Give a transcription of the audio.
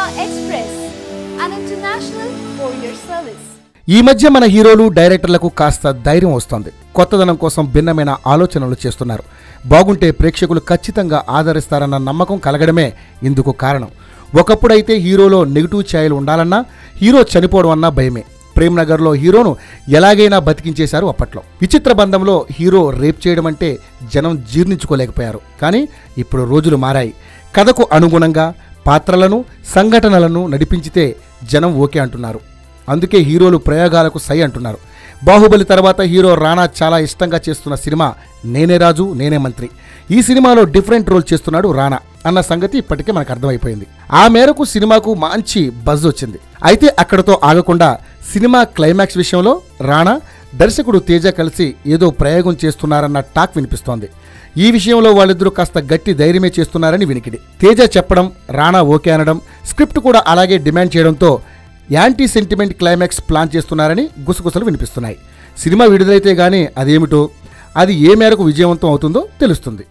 Express, an international courier service. ఈ మధ్య మన హీరోలు డైరెక్టర్లకు కాస్త ధైర్యం వస్తుంది. కొత్తదనం కోసం భిన్నమైన ఆలోచనలు చేస్తున్నారు. బాగుంటే ప్రేక్షకులు ఖచ్చితంగా ఆదరిస్తారన్న నమ్మకం కలగడమే ఇందుకు కారణం. ఒకప్పుడైతే హీరోలో నెగిటివ్ ఛాయలు ఉండాలన్నా, హీరో చనిపోవడం అన్నా భయమే. ప్రేమ్ నగర్లో హీరోను ఎలాగైనా బతికించేశారు అప్పట్లో. విచిత్ర బంధంలో హీరో రేప్ చేయడం అంటే జనం జీర్ణించుకోలేకపోయారు. కానీ ఇప్పుడు రోజులు మారాయి. కథకు అనుగుణంగా పాత్రలను, సంఘటనలను నడిపించితే జనం ఓకే అంటున్నారు. అందుకే హీరోలు ప్రయోగాలకు సై అంటున్నారు. బాహుబలి తర్వాత హీరో రానా చాలా ఇష్టంగా చేస్తున్న సినిమా నేనే రాజు నేనే మంత్రి. ఈ సినిమాలో డిఫరెంట్ రోల్ చేస్తున్నాడు రానా అన్న సంగతి ఇప్పటికే మనకు అర్థమైపోయింది. ఆ మేరకు సినిమాకు మంచి బజ్ వచ్చింది. అయితే అక్కడతో ఆగకుండా సినిమా క్లైమాక్స్ విషయంలో రానా, దర్శకుడు తేజ కలిసి ఏదో ప్రయోగం చేస్తున్నారన్న టాక్ వినిపిస్తోంది. ఈ విషయంలో వాళ్ళిద్దరూ కాస్త గట్టి ధైర్యమే చేస్తున్నారని వినికిడి. తేజ చెప్పడం, రానా ఓకే అనడం, స్క్రిప్ట్ కూడా అలాగే డిమాండ్ చేయడంతో యాంటీ సెంటిమెంట్ క్లైమాక్స్ ప్లాన్ చేస్తున్నారని గుసగుసలు వినిపిస్తున్నాయి. సినిమా విడుదలైతే గానీ అదేమిటో, అది ఏ మేరకు విజయవంతం అవుతుందో తెలుస్తుంది.